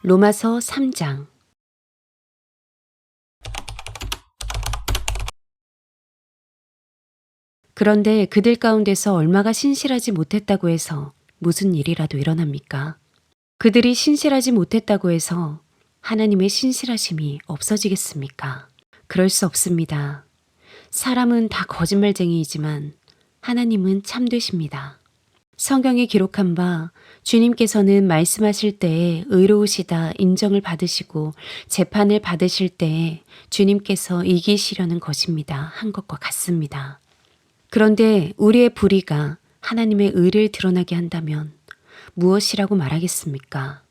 로마서 3장. 그런데 그들 가운데서 얼마가 신실하지 못했다고 해서 무슨 일이라도 일어납니까? 그들이 신실하지 못했다고 해서 하나님의 신실하심이 없어지겠습니까? 그럴 수 없습니다. 사람은 다 거짓말쟁이이지만 하나님은 참되십니다. 성경에 기록한 바 주님께서는 말씀하실 때에 의로우시다 인정을 받으시고 재판을 받으실 때에 주님께서 이기시려는 것입니다 한 것과 같습니다. 그런데 우리의 불의가 하나님의 의를 드러나게 한다면 무엇이라고 말하겠습니까?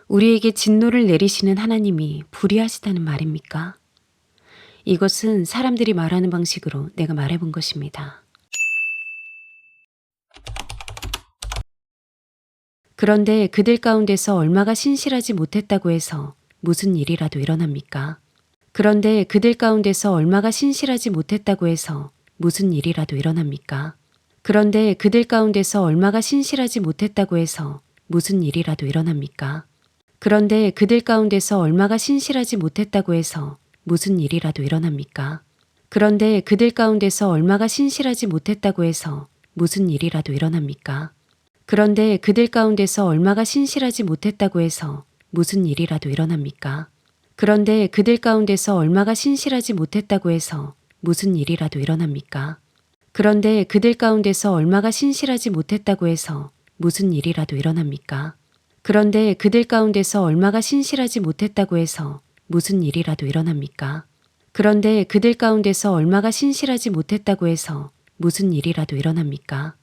우리에게 진노를 내리시는 하나님이 불의하시다는 말입니까? 이것은 사람들이 말하는 방식으로 내가 말해본 것입니다. 그런데 그들 가운데서 얼마가 신실하지 못했다고 해서 무슨 일이라도 일어납니까? 그런데 그들 가운데서 얼마가 신실하지 못했다고 해서 무슨 일이라도 일어납니까? 그런데 그들 가운데서 얼마가 신실하지 못했다고 해서 무슨 일이라도 일어납니까? 그런데 그들 가운데서 얼마가 신실하지 못했다고 해서 무슨 일이라도 일어납니까? 그런데 그들 가운데서 얼마가 신실하지 못했다고 해서 무슨 일이라도 일어납니까? 그런데 그들 가운데서 얼마가 신실하지 못했다고 해서 무슨 일이라도 일어납니까? 그런데 그들 가운데서 얼마가 신실하지 못했다고 해서 무슨 일이라도 일어납니까? 그런데 그들 가운데서 얼마가 신실하지 못했다고 해서 무슨 일이라도 일어납니까? 그런데 그들 가운데서 얼마가 신실하지 못했다고 해서 무슨 일이라도 일어납니까? 그런데 그들 가운데서 얼마가 신실하지 못했다고 해서 무슨 일이라도 일어납니까?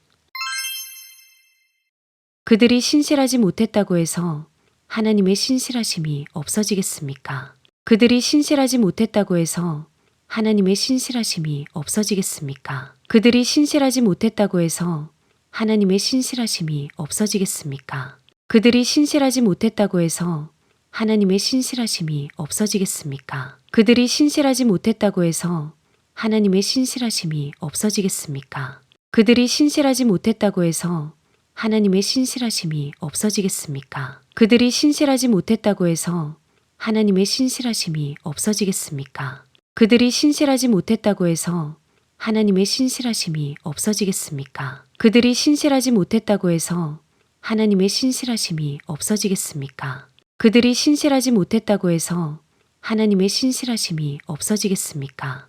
그들이 신실하지 못했다고 해서 하나님의 신실하심이 없어지겠습니까? 그들이 신실하지 못했다고 해서 하나님의 신실하심이 없어지겠습니까? 그들이 신실하지 못했다고 해서 하나님의 신실하심이 없어지겠습니까? 그들이 신실하지 못했다고 해서 하나님의 신실하심이 없어지겠습니까? 그들이 신실하지 못했다고 해서 하나님의 신실하심이 없어지겠습니까? 그들이 신실하지 못했다고 해서 하나님의 신실하심이 없어지겠습니까? 그들이 신실하지 못했다고 해서 하나님의 신실하심이 없어지겠습니까? 그들이 신실하지 못했다고 해서 하나님의 신실하심이 없어지겠습니까? 그들이 신실하지 못했다고 해서 하나님의 신실하심이 없어지겠습니까? 그들이 신실하지 못했다고 해서 하나님의 신실하심이 없어지겠습니까?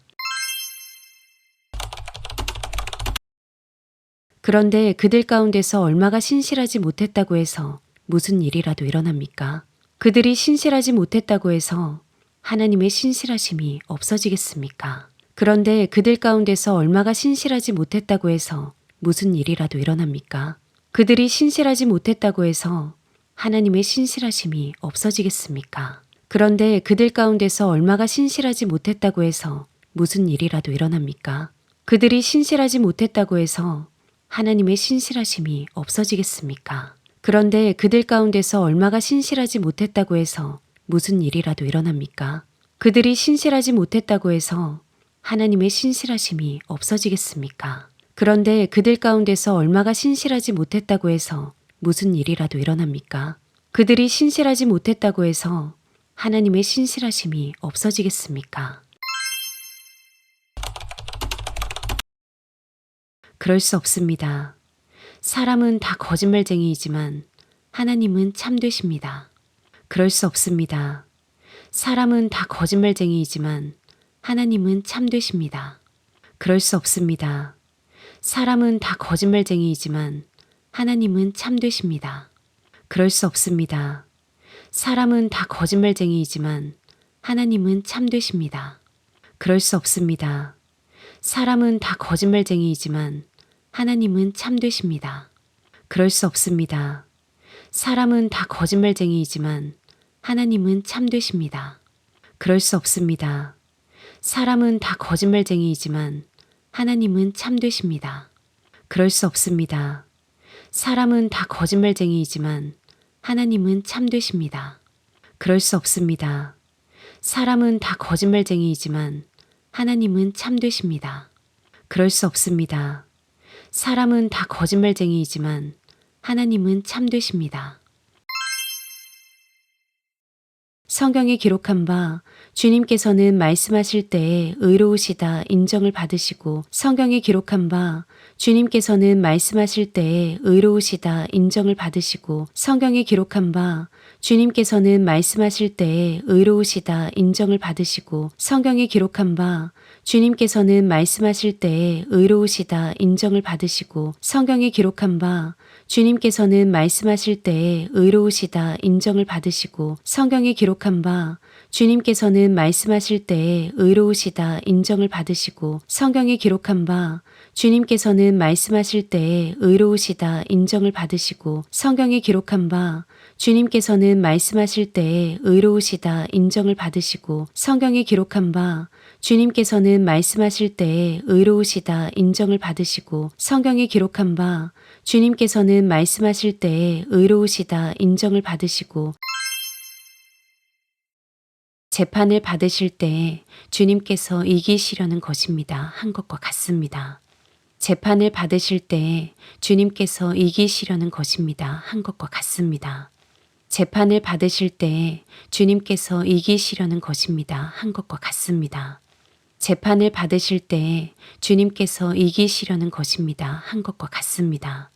그런데 그들 가운데서 얼마가 신실하지 못했다고 해서 무슨 일이라도 일어납니까? 그들이 신실하지 못했다고 해서 하나님의 신실하심이 없어지겠습니까? 그런데 그들 가운데서 얼마가 신실하지 못했다고 해서 무슨 일이라도 일어납니까? 그들이 신실하지 못했다고 해서 하나님의 신실하심이 없어지겠습니까? 그런데 그들 가운데서 얼마가 신실하지 못했다고 해서 무슨 일이라도 일어납니까? 그들이 신실하지 못했다고 해서 하나님의 신실하심이 없어지겠습니까? 그런데 그들 가운데서 얼마가 신실하지 못했다고 해서 무슨 일이라도 일어납니까? 그들이 신실하지 못했다고 해서 하나님의 신실하심이 없어지겠습니까? 그런데 그들 가운데서 얼마가 신실하지 못했다고 해서 무슨 일이라도 일어납니까? 그들이 신실하지 못했다고 해서 하나님의 신실하심이 없어지겠습니까? 그럴 수 없습니다. 사람은 다 거짓말쟁이이지만 하나님은 참되십니다. 그럴 수 없습니다. 사람은 다 거짓말쟁이이지만 하나님은 참되십니다. 그럴 수 없습니다. 사람은 다 거짓말쟁이이지만 하나님은 참되십니다. 그럴 수 없습니다. 사람은 다 거짓말쟁이이지만 하나님은 참되십니다. 그럴 수 없습니다. 사람은 다 거짓말쟁이이지만 하나님은 참되십니다. 그럴 수 없습니다. 사람은 다 거짓말쟁이이지만 하나님은 참되십니다. 그럴 수 없습니다. 사람은 다 거짓말쟁이이지만 하나님은 참되십니다. 그럴 수 없습니다. 사람은 다 거짓말쟁이이지만 하나님은 참되십니다. 그럴 수 없습니다. 사람은 다 거짓말쟁이이지만 하나님은 참되십니다. 그럴 수 없습니다. 사람은 다 거짓말쟁이이지만 하나님은 참되십니다. 성경에 기록한 바 주님께서는 말씀하실 때에 의로우시다 인정을 받으시고 성경에 기록한 바 주님께서는 말씀하실 때에 의로우시다 인정을 받으시고 성경에 기록한 바 주님께서는 말씀하실 때에 의로우시다 인정을 받으시고 성경에 기록한 바 주님께서는 말씀하실 때에 의로우시다 인정을 받으시고 성경에 기록한 바 주님께서는 말씀하실 때에 의로우시다 인정을 받으시고 성경에 기록한 바 주님께서는 말씀하실 때에 의로우시다 인정을 받으시고 성경에 기록한 바 주님께서는 말씀하실 때에 의로우시다 인정을 받으시고 성경에 기록한 바 주님께서는 말씀하실 때에 의로우시다 인정을 받으시고 성경에 기록한 바 주님께서는 말씀하실 때에 의로우시다 인정을 받으시고 성경에 기록한 바 주님께서는 말씀하실 때에 의로우시다 인정을 받으시고 재판을 받으실 때에 주님께서 이기시려는 것입니다. 한 것과 같습니다. 재판을 받으실 때에 주님께서 이기시려는 것입니다. 한 것과 같습니다. 재판을 받으실 때에 주님께서 이기시려는 것입니다. 한 것과 같습니다. 재판을 받으실 때에 주님께서 이기시려는 것입니다. 한 것과 같습니다.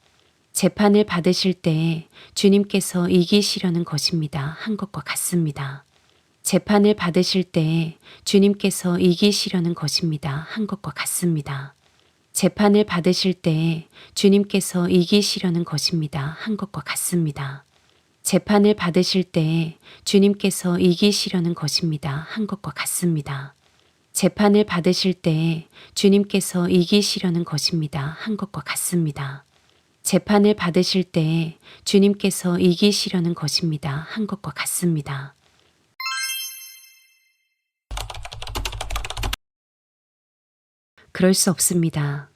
재판을 받으실 때에 주님께서 이기시려는 것입니다. 한 것과 같습니다. 재판을 받으실 때에 주님께서 이기시려는 것입니다. 한 것과 같습니다. 재판을 받으실 때에 주님께서 이기시려는 것입니다. 한 것과 같습니다. 재판을 받으실 때에 주님께서 이기시려는 것입니다. 한 것과 같습니다. 재판을 받으실 때에 주님께서 이기시려는 것입니다. 한 것과 같습니다. 재판을 받으실 때에 주님께서 이기시려는 것입니다. 한 것과 같습니다. 그럴 수 없습니다.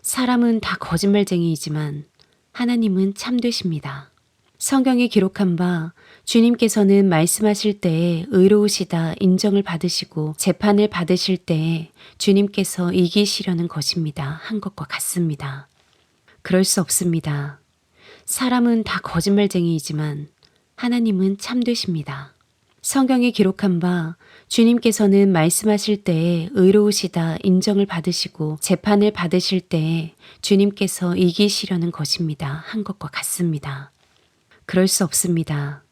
사람은 다 거짓말쟁이이지만 하나님은 참되십니다. 성경에 기록한 바 주님께서는 말씀하실 때에 의로우시다 인정을 받으시고 재판을 받으실 때에 주님께서 이기시려는 것입니다. 한 것과 같습니다. 그럴 수 없습니다. 사람은 다 거짓말쟁이이지만 하나님은 참되십니다. 성경에 기록한 바 주님께서는 말씀하실 때에 의로우시다 인정을 받으시고 재판을 받으실 때에 주님께서 이기시려는 것입니다. 한 것과 같습니다. 그럴 수 없습니다.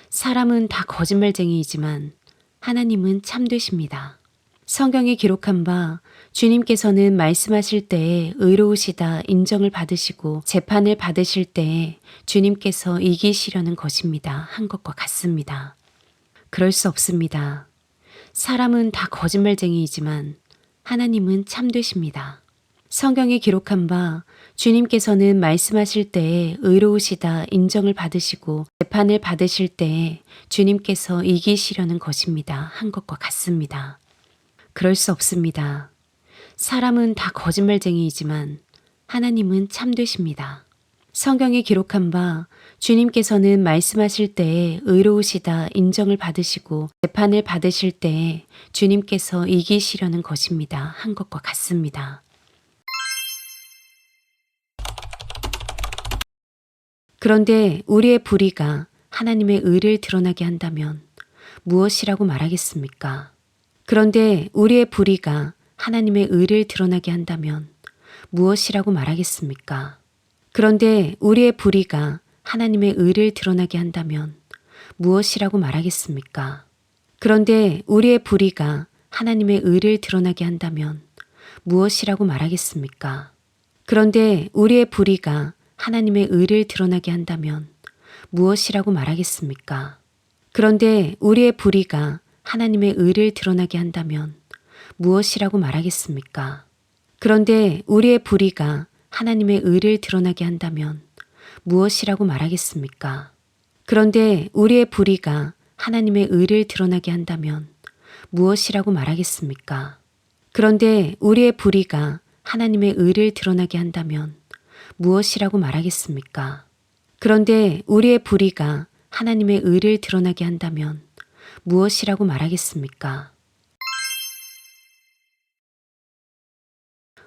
사람은 다 거짓말쟁이이지만 하나님은 참되십니다. 성경에 기록한 바 주님께서는 말씀하실 때에 의로우시다 인정을 받으시고 재판을 받으실 때에 주님께서 이기시려는 것입니다. 한 것과 같습니다. 그럴 수 없습니다. 사람은 다 거짓말쟁이이지만 하나님은 참되십니다. 성경에 기록한 바 주님께서는 말씀하실 때에 의로우시다 인정을 받으시고 재판을 받으실 때에 주님께서 이기시려는 것입니다. 한 것과 같습니다. 그럴 수 없습니다. 사람은 다 거짓말쟁이이지만 하나님은 참되십니다. 성경에 기록한 바 주님께서는 말씀하실 때에 의로우시다 인정을 받으시고 재판을 받으실 때에 주님께서 이기시려는 것입니다. 한 것과 같습니다. 그런데 우리의 불의가 하나님의 의를 드러나게 한다면 무엇이라고 말하겠습니까? 그런데 우리의 불의가 하나님의 의를 드러나게 한다면 무엇이라고 말하겠습니까? 그런데 우리의 불의가 하나님의 의를 드러나게 한다면 무엇이라고 말하겠습니까? 그런데 우리의 불의가 하나님의 의를 드러나게 한다면 무엇이라고 말하겠습니까? 그런데 우리의 불의가 하나님의 의를 드러나게 한다면 무엇이라고 말하겠습니까? 그런데 우리의 불의가 하나님의 의를 드러나게 한다면 무엇이라고 말하겠습니까? 그런데 우리의 불의가 하나님의 의를 드러나게 한다면 무엇이라고 말하겠습니까? 그런데 우리의 불의가 하나님의 의를 드러나게 한다면 무엇이라고 말하겠습니까? 그런데 우리의 불의가 하나님의 의를 드러나게 한다면 무엇이라고 말하겠습니까? 그런데 우리의 불의가 하나님의 의를 드러나게 한다면 무엇이라고 말하겠습니까?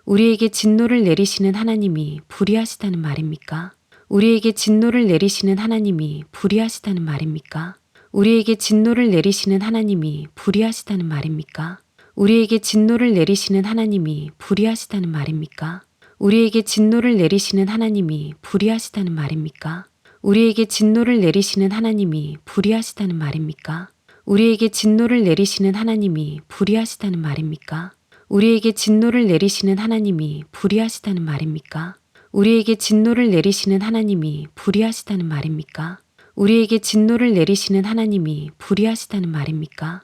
우리에게 진노를 내리시는 하나님이 불의하시다는 말입니까? 우리에게 진노를 내리시는 하나님이 불의하시다는 말입니까? 우리에게 진노를 내리시는 하나님이 불의하시다는 말입니까? 우리에게 진노를 내리시는 하나님이 불의하시다는 말입니까? 우리에게 진노를 내리시는 하나님이 불의하시다는 말입니까? 우리에게 진노를 내리시는 하나님이 불의하시다는 말입니까? 우리에게 진노를 내리시는 하나님이 불의하시다는 말입니까? 우리에게 진노를 내리시는 하나님이 불의하시다는 말입니까? 우리에게 진노를 내리시는 하나님이 불의하시다는 말입니까? 우리에게 진노를 내리시는 하나님이 불의하시다는 말입니까?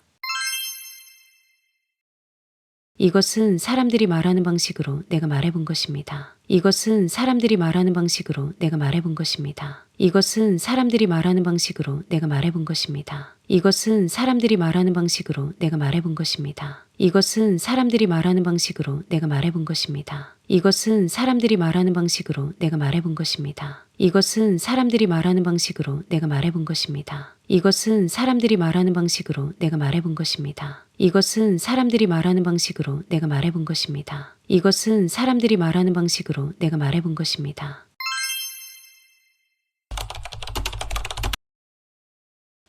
이것은 사람들이 말하는 방식으로 내가 말해본 것입니다. 이것은 사람들이 말하는 방식으로 내가 말해본 것입니다. 이것은 사람들이 말하는 방식으로 내가 말해본 것입니다. 이것은 사람들이 말하는 방식으로 내가 말해본 것입니다. 이것은 사람들이 말하는 방식으로 내가 말해본 것입니다. 이것은 사람들이 말하는 방식으로 내가 말해본 것입니다. 이것은 사람들이 말하는 방식으로 내가 말해본 것입니다. 이것은 사람들이 말하는 방식으로 내가 말해본 것입니다. 이것은 사람들이 말하는 방식으로 내가 말해본 것입니다. 이것은 사람들이 말하는 방식으로 내가 말해본 것입니다.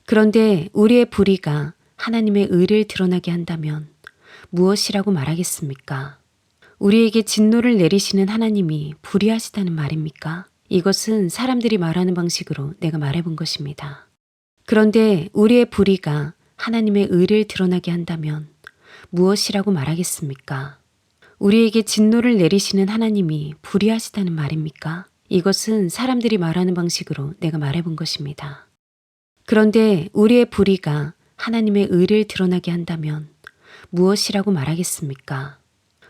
그런데 우리의 불의가 하나님의 의를 드러나게 한다면 무엇이라고 말하겠습니까? 우리에게 진노를 내리시는 하나님이 불의하시다는 말입니까? 이것은 사람들이 말하는 방식으로 내가 말해본 것입니다. 그런데 우리의 불의가 하나님의 의를 드러나게 한다면 무엇이라고 말하겠습니까? 우리에게 진노를 내리시는 하나님이 불의하시다는 말입니까? 이것은 사람들이 말하는 방식으로 내가 말해본 것입니다. 그런데 우리의 불의가 하나님의 의를 드러나게 한다면 무엇이라고 말하겠습니까?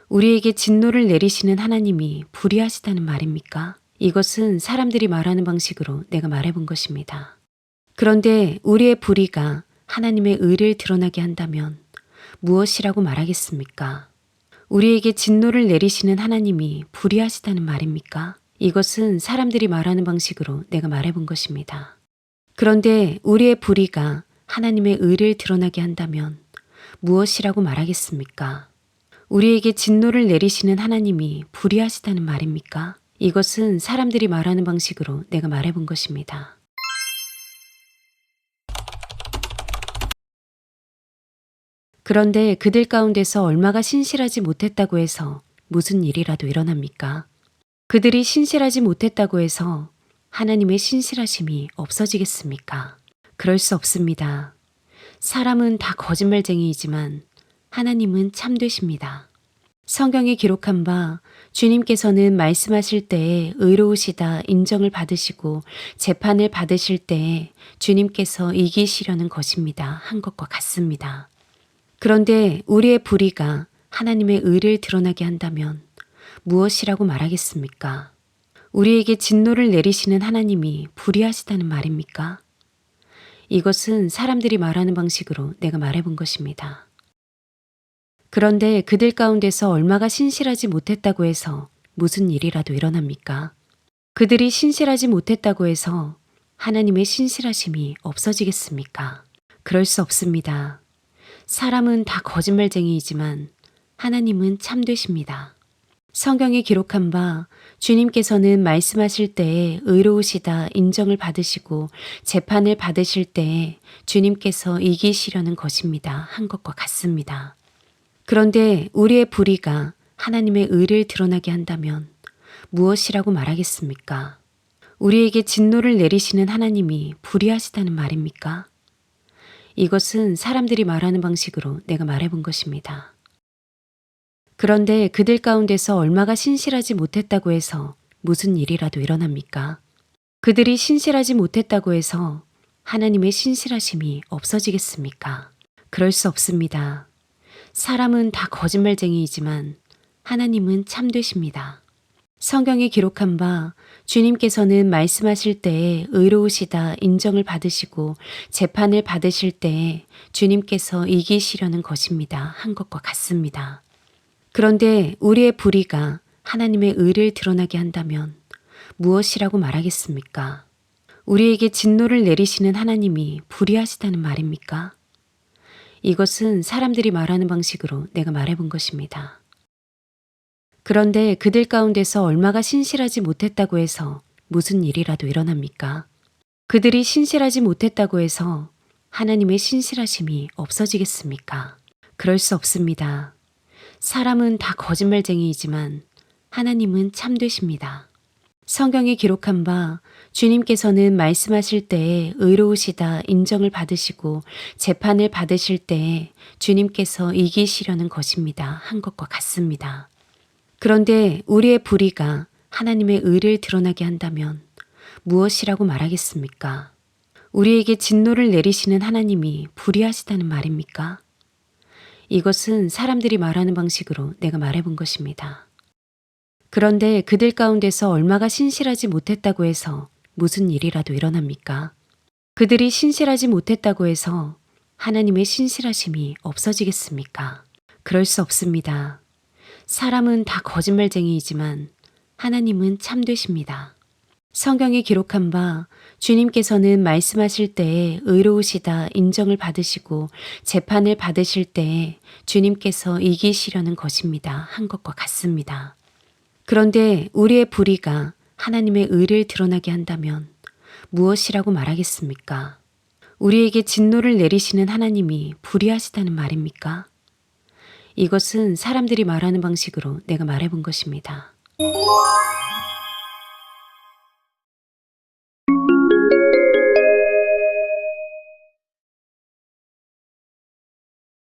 우리에게 진노를 내리시는 하나님이 불의하시다는 말입니까? 이것은 사람들이 말하는 방식으로 내가 말해본 것입니다. 그런데 우리의 불의가 하나님의 의를 드러나게 한다면 무엇이라고 말하겠습니까? 우리에게 진노를 내리시는 하나님이 불의하시다는 말입니까? 이것은 사람들이 말하는 방식으로 내가 말해본 것입니다. 그런데 우리의 불의가 하나님의 의를 드러나게 한다면 무엇이라고 말하겠습니까? 우리에게 진노를 내리시는 하나님이 불의하시다는 말입니까? 이것은 사람들이 말하는 방식으로 내가 말해본 것입니다. 그런데 그들 가운데서 얼마가 신실하지 못했다고 해서 무슨 일이라도 일어납니까? 그들이 신실하지 못했다고 해서 하나님의 신실하심이 없어지겠습니까? 그럴 수 없습니다. 사람은 다 거짓말쟁이이지만 하나님은 참되십니다. 성경에 기록한 바 주님께서는 말씀하실 때에 의로우시다 인정을 받으시고 재판을 받으실 때에 주님께서 이기시려는 것입니다. 한 것과 같습니다. 그런데 우리의 불의가 하나님의 의를 드러나게 한다면 무엇이라고 말하겠습니까? 우리에게 진노를 내리시는 하나님이 불의하시다는 말입니까? 이것은 사람들이 말하는 방식으로 내가 말해본 것입니다. 그런데 그들 가운데서 얼마가 신실하지 못했다고 해서 무슨 일이라도 일어납니까? 그들이 신실하지 못했다고 해서 하나님의 신실하심이 없어지겠습니까? 그럴 수 없습니다. 사람은 다 거짓말쟁이이지만 하나님은 참되십니다. 성경에 기록한 바 주님께서는 말씀하실 때에 의로우시다 인정을 받으시고 재판을 받으실 때에 주님께서 이기시려는 것입니다. 한 것과 같습니다. 그런데 우리의 불의가 하나님의 의를 드러나게 한다면 무엇이라고 말하겠습니까? 우리에게 진노를 내리시는 하나님이 불의하시다는 말입니까? 이것은 사람들이 말하는 방식으로 내가 말해본 것입니다. 그런데 그들 가운데서 얼마가 신실하지 못했다고 해서 무슨 일이라도 일어납니까? 그들이 신실하지 못했다고 해서 하나님의 신실하심이 없어지겠습니까? 그럴 수 없습니다. 사람은 다 거짓말쟁이이지만 하나님은 참되십니다. 성경에 기록한 바 주님께서는 말씀하실 때에 의로우시다 인정을 받으시고 재판을 받으실 때에 주님께서 이기시려는 것입니다. 한 것과 같습니다. 그런데 우리의 불의가 하나님의 의를 드러나게 한다면 무엇이라고 말하겠습니까? 우리에게 진노를 내리시는 하나님이 불의하시다는 말입니까? 이것은 사람들이 말하는 방식으로 내가 말해본 것입니다. 그런데 그들 가운데서 얼마가 신실하지 못했다고 해서 무슨 일이라도 일어납니까? 그들이 신실하지 못했다고 해서 하나님의 신실하심이 없어지겠습니까? 그럴 수 없습니다. 사람은 다 거짓말쟁이이지만 하나님은 참되십니다. 성경에 기록한 바 주님께서는 말씀하실 때에 의로우시다 인정을 받으시고 재판을 받으실 때에 주님께서 이기시려는 것입니다. 한 것과 같습니다. 그런데 우리의 불의가 하나님의 의를 드러나게 한다면 무엇이라고 말하겠습니까? 우리에게 진노를 내리시는 하나님이 불의하시다는 말입니까? 이것은 사람들이 말하는 방식으로 내가 말해본 것입니다. 그런데 그들 가운데서 얼마가 신실하지 못했다고 해서 무슨 일이라도 일어납니까? 그들이 신실하지 못했다고 해서 하나님의 신실하심이 없어지겠습니까? 그럴 수 없습니다. 사람은 다 거짓말쟁이이지만 하나님은 참되십니다. 성경에 기록한 바 주님께서는 말씀하실 때에 의로우시다 인정을 받으시고 재판을 받으실 때에 주님께서 이기시려는 것입니다. 한 것과 같습니다. 그런데 우리의 불의가 하나님의 의를 드러나게 한다면 무엇이라고 말하겠습니까? 우리에게 진노를 내리시는 하나님이 불의하시다는 말입니까? 이것은 사람들이 말하는 방식으로 내가 말해본 것입니다.